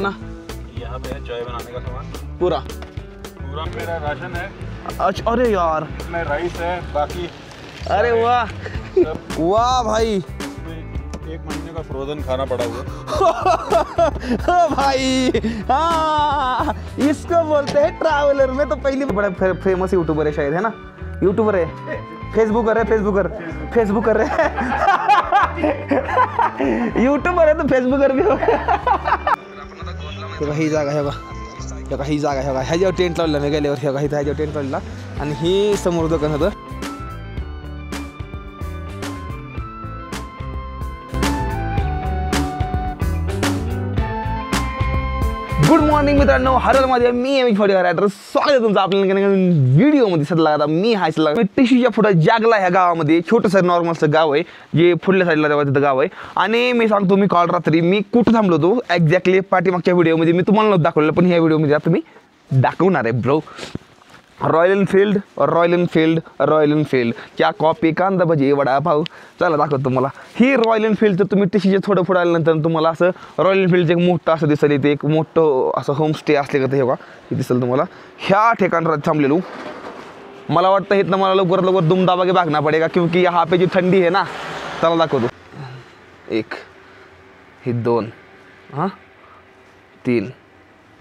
ना यहाँ पे है चाय बनाने का सामान पूरा पूरा मेरा राशन है। अच्छा अरे यार इसमें राइस है बाकी। अरे वाह वाह भाई एक महीने का फ्रोजन खाना पड़ा हुआ भाई हाँ इसको बोलते हैं ट्रैवलर में तो पहले बड़ा फेमस यूट्यूबर है शायद है ना यूट्यूबर है फेसबुकर है फेसबुकर है यूट्यूबर है तो फेसबुकर भी होगा ही जागा हे बघा ही जागा हे बघा ह्याच्यावर टेंट लावलेला मी गेल्यावर हे बघा इथं ह्याच्यावर टेंट लावलेला आणि ही समोर दुकान होतं गुड मॉर्निंग मित्रांनो हरर मध्ये मी एम फोटोग्राफर स्वागत आहे तुमचं आपल्याला व्हिडिओमध्ये सध्या आता मी हाय सध्या टिशीच्या पुढे जागला ह्या गावामध्ये छोटंसं नॉर्मलचं गाव आहे जे फुडल्या साईडला तेव्हा तिथं गाव आहे आणि मी सांगतो मी काल रात्री मी कुठं थांबलो होतो एक्झॅक्टली पाठीमागच्या व्हिडिओमध्ये मी तुम्हाला नव्हतं दाखवलं पण ह्या व्हिडिओमध्ये आता मी दाखवणार आहे ब्रो रॉयल एनफील्ड क्या कॉपी कांदा भजी वडापाव चला दाखवतो तुम्हाला ही रॉयल एनफील्डचं तुम्ही टिशीचे थोडं पुढे आल्यानंतर तुम्हाला असं रॉयल एनफील्डचं एक मोठं असं दिसेल इथे एक मोठं असं होमस्टे असले का ते बघा हे दिसेल तुम्हाला ह्या ठिकाणावर थांबलेलो मला वाटतं इथनं मला लवकर दुमदाबागे भागना पडेगा क्योंकि यहाँ पे जी थंडी है ना चला दाखवतो एक ही 2 हां 3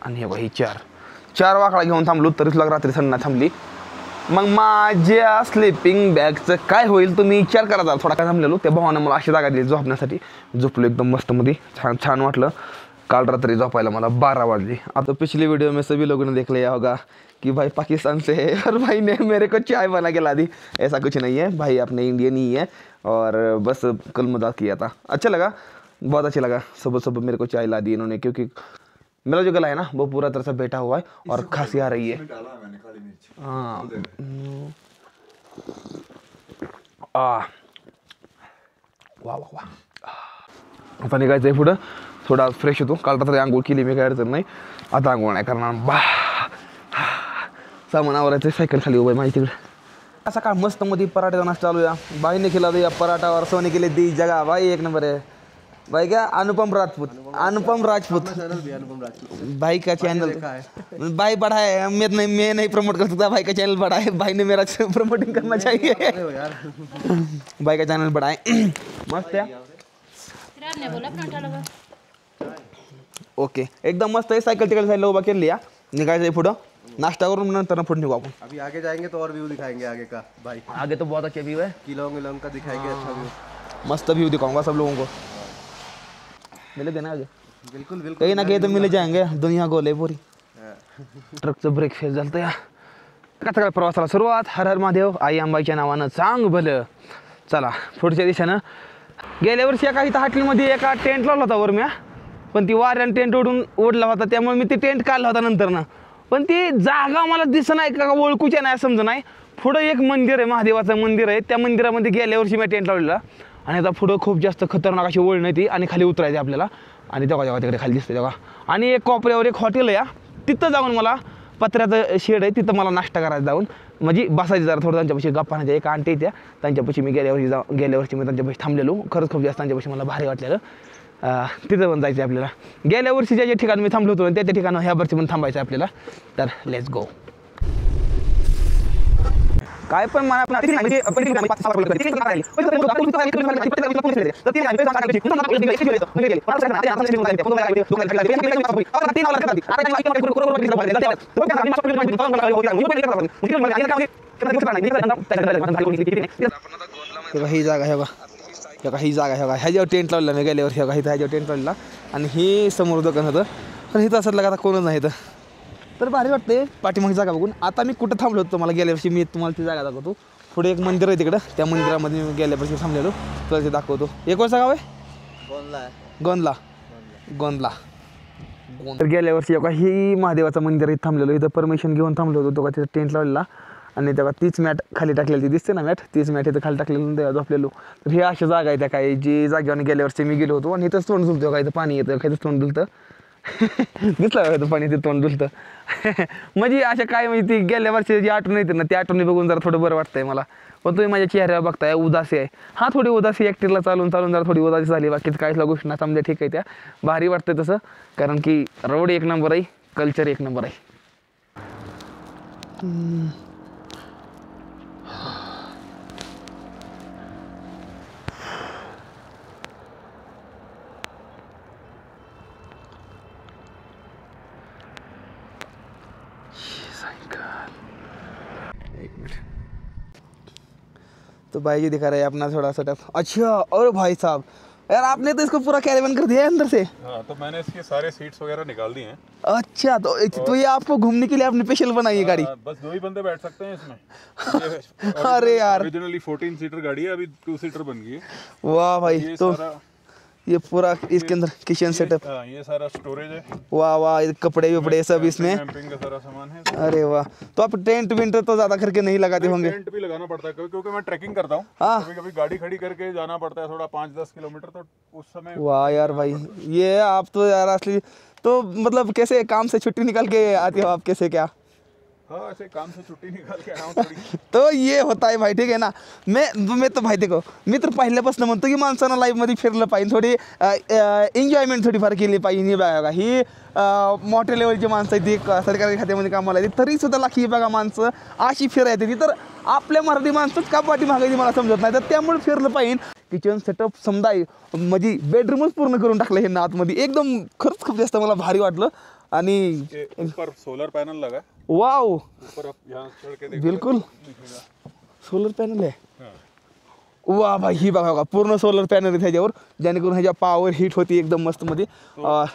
आणि हे बघा ही 4 वाकडा घेऊन थांबलो तरीच लग रात्री थंड थांबली मग माझ्या स्लीपिंग बॅगचं काय होईल तुम्ही विचार करा जरा थोडा काय थांबलेलो त्या भावानं मला अशी जागा दिली झोपण्यासाठी झोपलो एकदम मस्त मध्ये छान वाटलं काल रात्री झोपायला मला 12 वाजले आता पिछली वीडियो में सभी लोगों ने देख लिया होगा कि भाई पाकिस्तान से है और भाई ने मेरे को चाय बना के ला दी ऐसा कुछ नहीं है भाई अपने इंडियन ही है और बस कल मजाक किया था अच्छा लगा बहुत अच्छा लगा सुबह मेरे को चाय ला दी इन्होंने क्योंकि मेरा जो गला है ना वो पूरा तरह से बैठा हुआ है और खांसी आ रही है हाँ वाह आता निघायचं आहे पुढं थोडा फ्रेश होतो काल रात्री आंघोळ केली मी काय अडचण नाही आता आंघोळ नाही करणार सामान आवरायचं सायकल खाली उभं आहे माझी तिकडे असा का मस्त मध्ये पराठ्याचा नाश्ता चालू या बाईने केला या पराठा और सोने के लिए दी जगह भाई एक नंबर है भाई क्या अनुपम राजपूत भाई का चैनल भाई बड़ा है मैं नहीं प्रमोट कर सकता भाई का चैनल बड़ा है भाई ने मेरा प्रमोटिंग करना चाहिए भाई का चैनल बड़ा है मस्त है ओके एकदम मस्त है साइकिल टिकल साइड उभा केली निघायचं पुढं नाश्ता करून नंतर पुढे निघू आपण अभी आगे जाएंगे तो और व्यू दिखाएंगे आगे का भाई आगे तो बहुत अच्छा व्यू है किलोंग का दिखाएंगे अच्छा व्यू मस्त व्यू दिखाऊंगा सब लोगों को मिले देना आगे बिल्कुल कहीं ना कहीं तो मिले जाएंगे दुनिया गोल आहे पुरी ट्रकचं ब्रेक फेल झालं या कसा काय प्रवासाला सुरुवात हर हर महादेव आई अंबाईच्या नावानं चांग भलं चला पुढच्या दिशेनं गेल्या वर्षी एका इथं हॉटेलमध्ये एका टेंट लावला होता वर मी पण ती वाऱ्यानं टेंट ओढला होता त्यामुळे मी ते टेंट काढला होता नंतर ना पण ती जागा मला दिसत नाही का ओळखूच्या नाही समजा नाही पुढं एक मंदिर आहे महादेवाचं मंदिर आहे त्या मंदिरामध्ये गेल्या वर्षी मी टेंट लावलेला आणि आता पुढं खूप जास्त खतरनाक अशी वळण आहे ती आणि खाली उतरायची आपल्याला आणि तेव्हा तिकडे खाली दिसते तेव्हा आणि एक कोपऱ्यावर एक हॉटेल आहे या तिथं जाऊन मला पत्र्याचं शेड आहे तिथं मला नाश्ता करायचा जाऊन म्हणजे बसायचं जरा थोडं त्यांच्यापाशी गप्पा नाही एक आंटी त्या त्यांच्यापाशी मी गेल्या वर्षी मी त्यांच्यापाशी थांबलेलो खरंच खूप जास्त त्यांच्यापाशी मला भारी वाटलेलं तिथं पण जायचं आपल्याला गेल्या वर्षी ज्या ठिकाणी मी थांबलो होतो त्या ठिकाणी ह्या वर्षी पण थांबायचं आपल्याला तर लेट्स गो काय पण मला ही जागा हे बघा ही जागा हे बघा ह्याच्यावर टेंट लावलेला मी गेल्यावर हे बघा इथं ह्याच्यावर टेंट लावलेला आणि ही समोर दुकान होतं पण इथं असं आता कोणच नाही इथं तर भारी वाटते पाठीमागची जागा बघून आता मी कुठं थांबलो होतो मला गेल्या वर्षी मी तुम्हाला ती जागा दाखवतो पुढे एक मंदिर आहे तिकडं त्या मंदिरामध्ये मी गेल्या वर्षी थांबलेलो तुला ते दाखवतो एक वर्षा गाव आहे गोंदला तर गेल्या वर्षी बघा ही महादेवाचं मंदिर इथं थांबलेलो इथं परमिशन घेऊन थांबलो होतो तो का तिथं टेंट लावलेला आणि तेव्हा तीच मॅट खाली टाकलेली दिसते ना मॅट तीच मॅट इथं खाली टाकलेलं झोपलेलो तर ही अशा जागा आहे त्या काही जी जागेवर गेल्या वर्षी मी गेलो होतो आणि इथंच तोंड धुलतो का इथं पाणी येतं काही तोंड धुलतं दिसला होतं पाणी ते तोंड दुलतं म्हणजे अशा काय म्हणजे ती गेल्या वर्षी जी आठवण येते ना त्या आठवणी बघून जरा थोडं बरं वाटतंय मला. पण तुम्ही माझ्या चेहऱ्यावर बघताय उदासी आहे. हा थोडी उदासी ॲक्टिव्हला चालून जरा थोडी उदासी झाली. बाकीच काहीच गोष्टी ना समजा ठीक आहे त्या भारी वाटतंय तसं कारण की रोड एक नंबर आहे कल्चर एक नंबर आहे. एक मिनट तो भाई जी दिखा रहे हैं अपना थोड़ा सेटअप. अच्छा और भाई साहब यार आपने तो इसको पूरा कैरेवन कर दिया है अंदर से. हाँ तो मैंने इसके सारे सीट्स वगैरह निकाल दिए हैं. अच्छा तो ये आपको घूमने के लिए आपने स्पेशल बनाई है गाड़ी. बस 2 ही बंदे बैठ सकते हैं इसमें. अरे यार ओरिजिनली 14 सीटर गाड़ी है, अभी 2 सीटर बन गई है. वाह भाई. ये तो सारा ये पूरा इसके अंदर किचन सेटअप. हाँ, ये सारा स्टोरेज है. वाह वाह ये कपड़े वपड़े सब इसमें. कैंपिंग का सारा सामान है. अरे वाह. तो आप टेंट वेंट तो ज्यादा करके नहीं लगाते होंगे. टेंट भी लगाना पड़ता है कभी, क्योंकि मैं ट्रैकिंग करता हूँ. हाँ. कभी कभी गाड़ी खड़ी करके जाना पड़ता है थोड़ा 5-10 किलोमीटर, तो उस समय. वाह यार भाई ये आप तो यार असली तो मतलब कैसे काम से छुट्टी निकाल के आते हो आप कैसे क्या. हाँ ऐसे काम से छुट्टी निकाल के आया हूँ थोडी. तो ये होता आहे भाई ठीक आहे ना. मी तर भाई देखो मी तर पहिल्यापासून म्हणतो की माणसानं लाईफमध्ये फिरलं पाहिजे थोडी एन्जॉयमेंट थोडीफार केली पाहिजे. बघा ही मोठ्या लेवलची माणसं आहेत ती सरकारी खात्यामध्ये कामाला येते तरी सुद्धा लाखी बघा माणसं अशी फिरायची ती तर आपल्या मराठी माणसंच का पाठी मागायची मला समजत नाही. तर त्यामुळे फिरलं पाहिजे. किचन सेटअप समजा म्हणजे बेडरूमच पूर्ण करून टाकलं हे आतमध्ये एकदम खरंच खूप जास्त मला भारी वाटलं. आणि ऊपर सोलर पैनल लगा. वाव ऊपर आप यहाँ चढ़ के देखो. बिल्कुल सोलर पॅनल आहे. वा भाई ही बघा पूर्ण सोलर पॅनल आहे त्याच्यावर जेणेकरून ह्याच्या पॉवर हीट होती एकदम मस्त मध्ये. और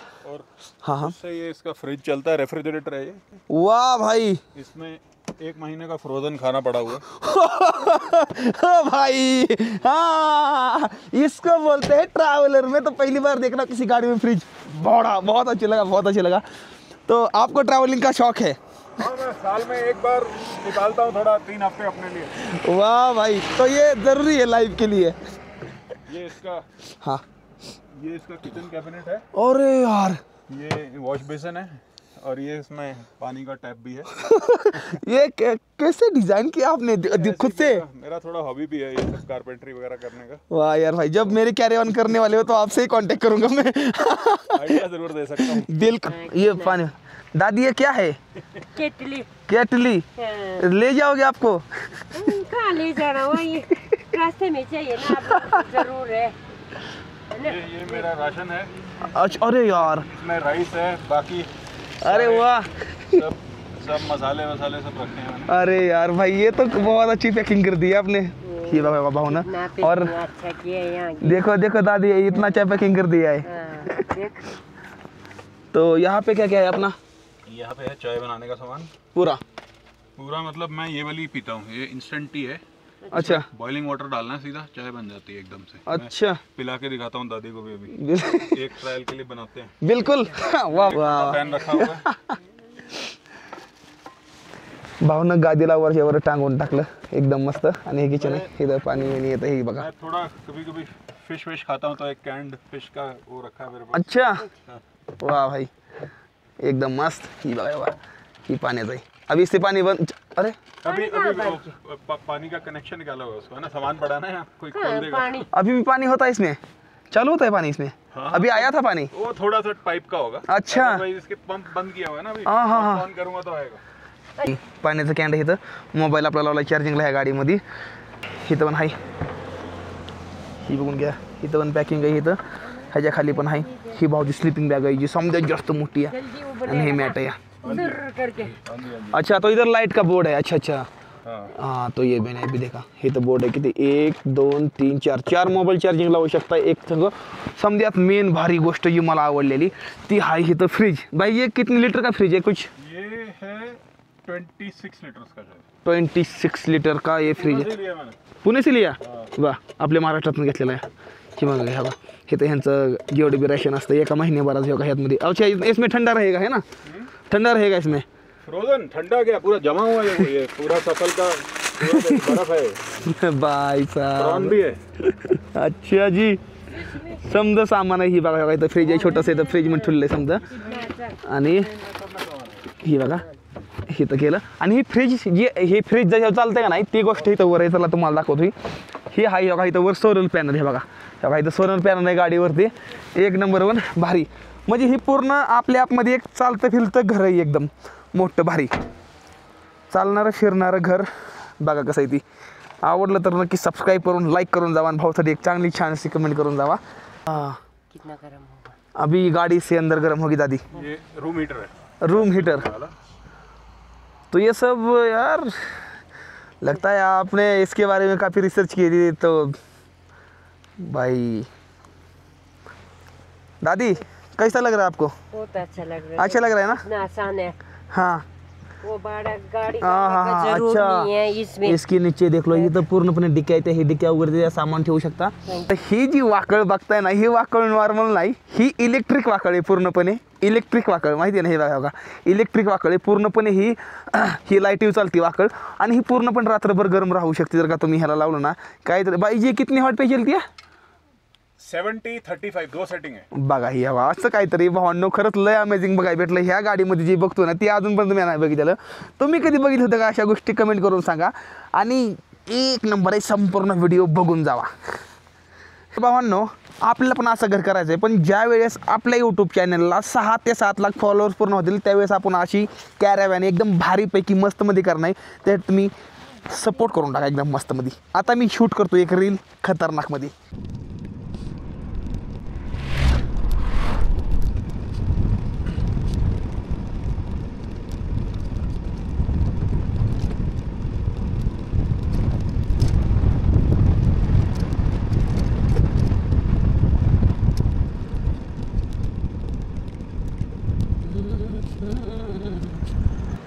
हाँ हाँ उससे ये इसका फ्रिज चलता है, रेफ्रिजरेटर है ये. वाह भाई. इसमें 1 महीने का फ्रोजन खाना पड़ा हुआ. भाई हाँ इसको बोलते हैं ट्रैवलर. मैं तो पहली बार देख रहा किसी गाड़ी में फ्रिज. बहुत अच्छा लगा बहुत अच्छा लगा. तो आपको ट्रैवलिंग का शौक है. हाँ मैं साल में एक बार निकालता हूँ थोड़ा 3 हफ्ते अपने लिए. वाह भाई तो ये ज़रूरी है लाइफ के लिए. ये इसका हाँ ये इसका किचन कैबिनेट है. अरे यार ये वॉश बेसिन है और ये इसमें पानी का टैप भी है. ये कैसे डिजाइन किया आपने खुद से. मेरा थोड़ा हॉबी भी है ये सब कारपेंटरी वगैरह करने का. वाह यार भाई जब मेरे कैरी ऑन करने वाले हो तो आपसे ही कांटेक्ट करूंगा मैं. आइडिया जरूर दे सकता हूँ. बिल्कुल. ये पानी दादी ये क्या है. केटली. केटली ले जाओगे आपको. कहाँ ले जाना वही रास्ते में चाहिए ना आपको जरूर है ना? ये मेरा राशन है. अच्छा अरे यार इसमें राइस है, बाकी अरे वाह सब मसाले वसाले सब रखे हैं मैंने. अरे यार भाई ये तो बहुत अच्छी पैकिंग कर दी है आपने. ये बाबा भाव ना और अच्छा किया यहाँ देखो देखो दादी इतना अच्छा पैकिंग कर दिया है. तो यहाँ पे क्या क्या है अपना. यहाँ पे है चाय बनाने का सामान पूरा मतलब मैं ये वाली पीता हूँ. ये इंस्टेंट टी है. अच्छा बॉइलिंग वाटर डालना है सीधा चाय बन जाती है एकदम से. अच्छा मैं पिला के दिखाता हूँ दादी को भी अभी. एक ट्रायल के लिए बनाते हैं. बिल्कुल. वाह वाह पैन रखा हुआ है. भावनं गादीला वरच्यावर टांगून टाकलं एकदम मस्त. आणि हे किचन आहे इथं पाणी बिणी येतं हे बघा. मैं थोड़ा कभी कभी फिश खाता हूँ तो एक कैंड फिश का वो रखा है मेरे पास. अच्छा वाह भाई एकदम मस्त. ही बघा बघा ही पाण्याचं आहे. अभी इससे पानी बंद. अरे अभी पानी का कनेक्शन निकाला हुआ है उसको है ना. सामान पड़ा ना यहाँ कोई खोल देगा. पानी अभी भी पानी होता है इसमें. चालू होता है पानी इसमें. हाँ. अभी आया था पानी. वो थोड़ा सा पाइप का होगा. अच्छा. भाई इसके पंप बंद किया हुआ है ना अभी. हाँ, हाँ, हाँ. ऑन करूँगा तो आएगा. पाण्याचं कॅन्ड इथं मोबाईल आपला लावला चार्जिंगला ह्या गाडीमध्ये. इथं पण आहे ही बघून घ्या. इथं पण पॅकिंग आहे. इथं ह्याच्या खाली पण आहे ही भाऊची स्लीपिंग बॅग आहे जी समजा जास्त मोठी आहे. आणि हे मॅट आहे. उधर करके अच्छा तो इधर लाइट का बोर्ड है. अच्छा अच्छा हाँ. हाँ तो ये मैंने अभी देखा. हे तर बोर्ड आहे किती 1 2 3 4 मोबाईल चार्जिंग लावू शकता एक संग. समजात मेन भारी गोष्ट जी मला आवडलेली ती आहे इथं फ्रीज. भाई ये कितने लीटर का फ्रिज है कुछ. ये है 26 लीटर्स का शायद. 26 लीटर का ये फ्रीज पुणे है. से लिया मैंने. पुणे से लिया. वा आपल्या महाराष्ट्रातून घेतलेला आहे. ही बघा ह्या बा हे तर ह्यांचं जेवढं बी राशन असतं एका महिन्याभरात हे ह्यातमध्ये. अच्छा इसमें ठंडा रहेगा है ना. ठंडा रहेगा इसमें. फ्रोजन ठंडा क्या पूरा जमा हुआ है. ये पूरा सफल का पूरा बर्फ है. भाई साहब प्रॉन भी है. अच्छा जी समजा सामान आहे. ही बघा इथं फ्रीज आहे, छोटंसं इथं फ्रीजमध्ये ठेवलेलं आहे समजा. आणि ही बघा इथं केलं. आणि ही फ्रीज जी हे फ्रीज ज्याच्यावर चालतंय का नाही ती गोष्ट इथं वर आहे. चला तुम्हाला दाखवतो. ही हाय बघा इथं वर सोलर पॅनल. हे बघा इथं सोलर पॅनल आहे गाडीवरती. एक नंबर वन भारी. म्हणजे ही पूर्ण आपल्या ॲपमध्ये एक चालतं फिरतं घर आहे एकदम मोठं भारी चालणारं फिरणारं घर. बघा कसं आहे ती. आवडलं तर नक्की सबस्क्राईब करून लाईक करून जावा आणि भाऊसाठी एक चांगली छान अशी कमेंट करून जावा. कितना गर्म होगा? अभी गाड़ी से अंदर गर्म होगी दादी. ये रूम हीटर है. Room heater. तो ये सब यार लगता है आपने इसके बारे में काफ़ी रिसर्च की थी. तो भाई दादी कैसा लग रहा है आपको? बहुत अच्छा लग रहा है. अच्छा लग रहा है ना? इतना आसान है. हाँ वो बड़ा गाड़ी हाँ हाँ का हाँ. जरूर अच्छा नहीं है इसमें. इसके नीचे देख लो इथं पूर्णपणे डिक्या आहे. ही डिक्या वगैरे सामान ठेवू शकता. तर ही जी वाकळ बघताय ना ही वाकळ नॉर्मल नाही. ही इलेक्ट्रिक वाकळ आहे पूर्णपणे. इलेक्ट्रिक वाकळ माहिती आहे ना. हे बघा इलेक्ट्रिक वाकळ आहे पूर्णपणे. ही लाईटीव चालती वाकळ. आणि ही पूर्णपणे रात्रभर गरम राहू शकते जर का तुम्ही ह्याला लावलं ना. काय तर बाई जी कितनी हॉट पे चलती आहे? 70-35 दो सेटिंग आहे. बघा ही हवा असं काहीतरी भावांनो. खरंच लय अमेझिंग बघाय भेटलं. ह्या गाडीमध्ये जी बघतो ना ती अजूनपर्यंत मी नाही बघितलं. तुम्ही कधी बघितलं होतं का अशा गोष्टी? कमेंट करून सांगा. आणि एक नंबर आहे संपूर्ण व्हिडिओ बघून जावा. भावांनो आपल्याला पण असं घर करायचं आहे. पण ज्या वेळेस आपल्या यूट्यूब चॅनलला 6 ते 7 लाख फॉलोअर्स पूर्ण होतील त्यावेळेस आपण अशी कॅराव्हॅन एकदम भारीपैकी मस्तमध्ये करणार आहे. त्यात तुम्ही सपोर्ट करून टाका एकदम मस्तमध्ये. आता मी शूट करतो एक रील खतरनाकमध्ये.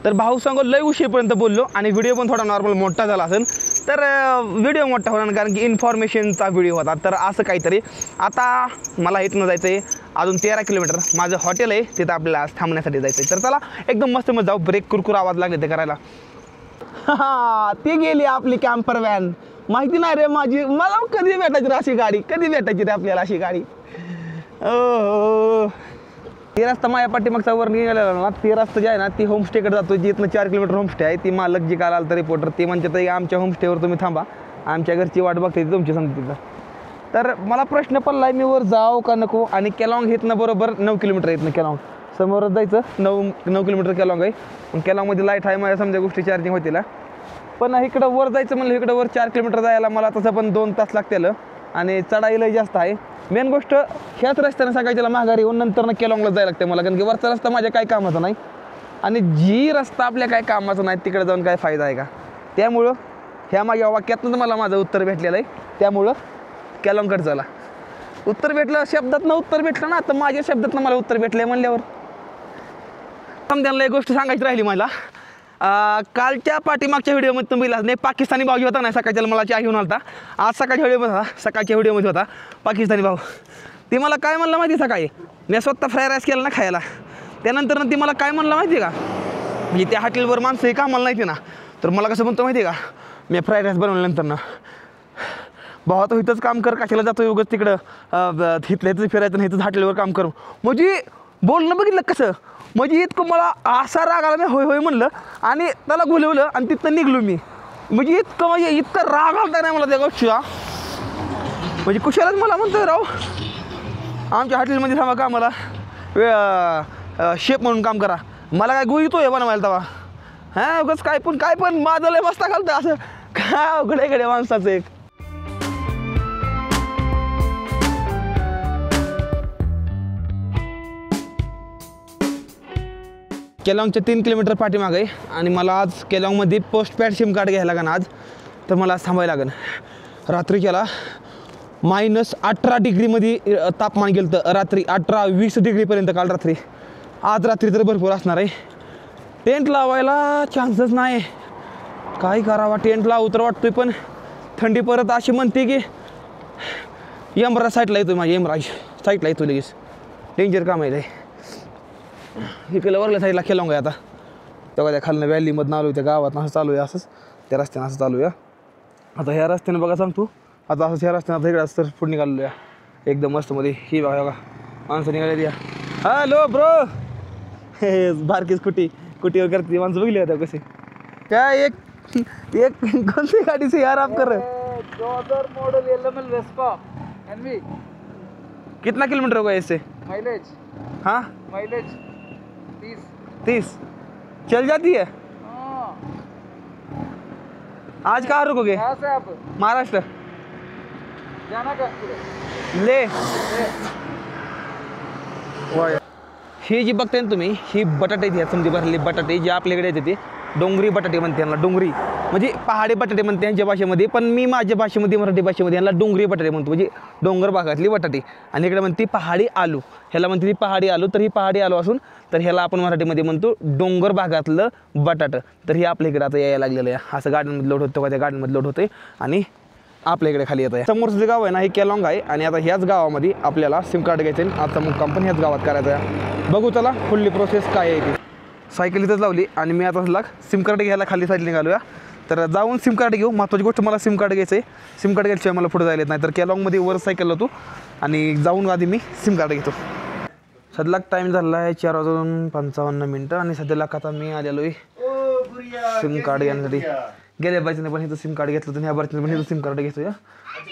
तर भाऊ सांगू लय उशीरपर्यंत बोललो आणि व्हिडिओ पण थोडा नॉर्मल मोठा झाला असेल. तर व्हिडिओ मोठा होणार कारण की इन्फॉर्मेशनचा व्हिडिओ होता. तर असं काहीतरी. आता मला इथनं जायचं आहे अजून 13 किलोमीटर. माझं हॉटेल आहे तिथं आपल्याला आज थांबण्यासाठी जायचं आहे. तर चला एकदम मस्त मस्त जाऊ. ब्रेक कुरकुर आवाज लागले ते करायला. ती गेली आपली कॅम्पर व्हॅन. माहिती नाही रे माझी. मला कधी भेटायची रे अशी गाडी? कधी भेटायची रे आपल्याला अशी गाडी? ते रस्ता माझ्या पाठीमागचा वर निघालेला ना ते रस्ता जे आहे ना ती होमस्टेकडे जातो. जी इथनं 4 किलोमीटर होमस्टे आहे. ती मालक जी काल आला तर रिपोर्टर ते म्हणते तर आमच्या होमस्टेवर तुम्ही थांबा. आमच्या घरची वाट बघते ती तुमची सांगते तिथं. तर मला प्रश्न पडला आहे मी वर जाऊ का नको. आणि केलॉंग इथनं बरोबर 9 किलोमीटर इथनं केलॉंग समोरच जायचं. 9 किलोमीटर केलॉंग आहे. पण केलॉंगमध्ये लाईट आहे माझ्या समजा गोष्टी चार्जिंग होतील. पण इकडं वर जायचं म्हणलं इकडं वर 4 किलोमीटर जायला मला तसं पण 2 तास लागतील. आणि चढाईलाही जास्त आहे. मेन गोष्ट ह्याच रस्त्यानं सकाळच्याला माघारी येऊन नंतर केलॉंगला जायला लागते मला. कारण की वरचा रस्ता माझ्या काय कामाचा नाही. आणि जी रस्ता आपल्या काय कामाचा नाही तिकडे जाऊन काय फायदा आहे का? त्यामुळं ह्या माझ्या वाक्यातनं मला माझं उत्तर भेटलेलं आहे. त्यामुळं केलॉंगकडे चला. उत्तर भेटलं शब्दातनं उत्तर भेटलं ना. तर माझ्या शब्दातनं मला उत्तर भेटलं आहे म्हणल्यावर समजायला एक गोष्ट सांगायची राहिली मला. कालच्या पाठीमागच्या व्हिडिओमध्ये तुम्ही नाही पाकिस्तानी भाऊ होता नाही सकाळच्याला मला चहा घेऊन आला. आज सकाळच्या व्हिडिओमध्ये होता पाकिस्तानी भाऊ. ती मला काय म्हणलं माहिती सकाळी मी स्वतः फ्राय राईस केला ना खायला. त्यानंतर ती मला काय म्हणलं माहिती आहे का? म्हणजे त्या हॉटेलवर माणसं हे कामाला नाही ना. तर मला कसं म्हणतो माहिती आहे का? मी फ्राय राईस बनवल्यानंतर ना भावा तो इथंच काम कर कशाला जातो उगाच तिकडं इथलं इथंच फिरायचं नाही इथंच हॉटेलवर काम कर. म्हणजे बोलणं बघितलं कसं. म्हणजे इतकं मला असा राग आला मी होय होय म्हणलं आणि त्याला बोलवलं आणि तिथं निघलो मी. म्हणजे इतका राग आला नाही मला त्या गोष्टीला. म्हणजे कुशालाच मला म्हणतोय राव आमच्या हॉटेलमध्ये थांबा का मला शेफ म्हणून काम करा. मला काय गो येतो आहे बनवायला तेव्हा. हां उगाच काय पण माझं लय मस्त घालतं असं काय अवघड माणसाचं एक. केलॉंगच्या 3 किलोमीटर पाठीमागे आहे. आणि मला आज केलॉंगमध्ये पोस्टपॅड सिम कार्ड घ्यायला लागेल आज. तर मला आज थांबायला लागेल. रात्री केला -18 डिग्रीमध्ये तापमान गेलं तर रात्री 18-20 डिग्रीपर्यंत काल रात्री. आज रात्री तर भरपूर असणार आहे. टेंट लावायला चान्सच नाही. काय करावा टेंट लावू तर वाटतोय पण थंडी परत अशी म्हणते की यमराज साईडला येतो माझ्या. यमराज साईडला येतो लगेच. डेंजर काम आहे. इकडे वरल्या साईडला केलॉंग आहे आता. तेव्हा त्या खालनं व्हॅलीमधून आलो त्या गावात असं चालू आहे. असंच त्या रस्त्यानं असं चालू आहे. आता ह्या रस्त्यानं बघा सांगतो आता असंच ह्या रस्त्यानं आता इकडे असं पुढे निघालो आहे. एकदम मस्त मध्ये. ही बघा माणसं निघाले द्या. Hello bro. हे बारकी स्कूटीवर करते माणसं बघली होत्या कसे. काय एक कोणती गाडी से यार आप कर रहे 2000 मॉडल एलएमएल वेस्पा एनवी. कितना किलोमीटर होगा इससे? माइलेज हाँ माइलेज 30 चल जाती है. हाँ. आज कहाँ रुकोगे? कहाँ से आप महाराष्ट्र. जाना का ले ही जी बघताय ना तुम्ही, ही बटाटे आहेत समजी भरलेले बटाटे जे आपल्याकडे येते ते डोंगरी बटाटे म्हणते यांना. डोंगरी म्हणजे पहाडी बटाटे म्हणते यांच्या भाषेमध्ये, पण मी माझ्या भाषेमध्ये मराठी भाषेमध्ये यांना डोंगरी बटाटे म्हणतो, म्हणजे डोंगर भागातली बटाटे. आणि इकडे म्हणते पहाडी आलू, ह्याला म्हणते ती पहाडी आलू. तर ही पहाडी आलू असून तर ह्याला आपण मराठीमध्ये म्हणतो डोंगर भागातलं बटाटं. तर हे आपल्या इकडे आता यायला लागलेलं आहे. असं गार्डनमध्ये लोड होतं का त्या गार्डनमध्ये लोड होते आणि आपल्या इकडे खाली येतं. समोरचं जे गाव आहे ना हे केलॉंग आहे. आणि आता ह्याच गावामध्ये आपल्याला सिम कार्ड घ्यायचं आहे. आता मुक्काम पण ह्याच गावात करायचं आहे. बघू चला फुल्ली प्रोसेस काय आहे ती. सायकल इथंच लावली आणि मी आता सिम कार्ड घ्यायला खाली साईड निघालूया. तर जाऊन सिम कार्ड घेऊ. महत्त्वाची गोष्ट मला सिम कार्ड घ्यायचं आहे. सिम कार्ड घ्यायशिवाय मला पुढे जायला येत नाही. तर केलॉंगमध्ये वर सायकल लावतो आणि जाऊन आधी मी सिम कार्ड घेतो. सध्याला टाईम झाला आहे 4:55 आणि सध्याला आता मी आलेलो आहे सिम कार्ड घेण्यासाठी. गेल्या बायचीने पण इथं सिम कार्ड घेतलं होतं, ह्या बारचीने पण इथं सिम कार्ड घेतो या.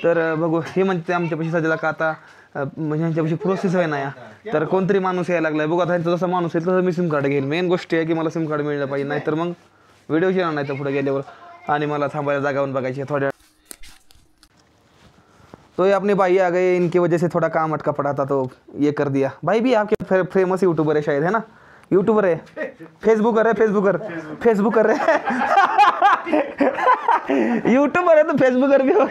तर बघू हे म्हणते आमच्यापाशी सध्याला का आता म्हणजे ह्यांच्यापाशी प्रोसेस आहे ना या. तर कोणतरी माणूस यायला लागला आहे. बघू आता ह्यांचा जसा माणूस आहे तसं मी सिम कार्ड घेईल. मेन गोष्ट आहे की मला सिम कार्ड मिळलं पाहिजे, नाहीतर मग व्हिडिओ येणार नाही तर पुढे गेल्यावर आणि मला थांबायला जागावून बघायची थोड्या. तो ये अपने भाई आ गए, इनकी वजह से थोड़ा काम अटका पड़ा था तो ये कर दिया. भाई भी आपके फेमस यूट्यूबर है शायद, है ना? यूट्यूबर है, फेसबुकर है, फेसबुकर है. यूट्यूबर है तो फेसबुकर भी हो.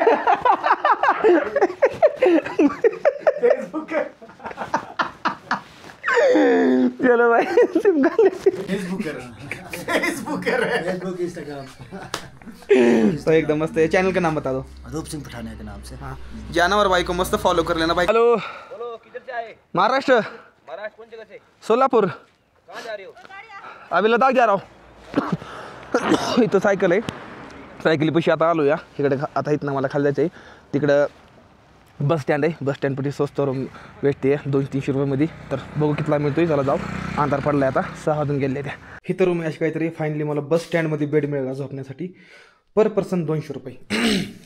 चलो भाई सिम कार्ड तो एकदम मस्त है. चैनल का नाम बता दो. रूप सिंह पठानिया के नाम से. हाँ जाना और भाई को मस्त फॉलो कर लेना भाई. हेलो किधर से आए? महाराष्ट्र. महाराष्ट्र कौन जगह से? सोलापुर. कहाँ जा रहे हो? अभी लदाख जा रहा हूँ. इथं सायकल आहे. सायकलीपाशी आता आलो या इकडे. आता इथनं मला खाली जायचं आहे. तिकडं बस स्टँड आहे. बस स्टँडपाशी स्वस्त रूम भेटते 200-300 रुपयामध्ये. तर बघू कितला मिळतोय. चला जाऊ. अंधार पडला आहे आता. 6 वाजून गेले त्या. इथं रूम आहे अशी काहीतरी. फायनली मला बस स्टँडमध्ये बेड मिळाला झोपण्यासाठी. पर पर्सन 200 रुपये.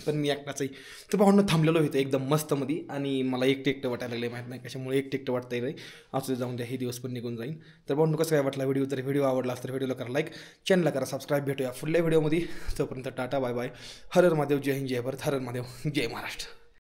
पण मी एकटाच आहे. तर भावनं थांबलेलो होतं एकदम मस्तमध्ये. आणि मला एकटं वाटायला लागलं माहीत नाही कशामुळे एकटं वाटतंय रे. असं जाऊन द्या, हे दिवस पण निघून जाईल. तर भावनं कसं काय वाटला व्हिडिओ. तर व्हिडिओ आवडला असतं व्हिडिओला करा लाईक, चॅनलला करा सबस्क्राईब. भेटूया पुढल्या व्हिडिओमध्ये. तोपर्यंत टाटा बाय बाय. हर हर महादेव. जय हिंद जय भारत. हर हर महादेव. जय महाराष्ट्र.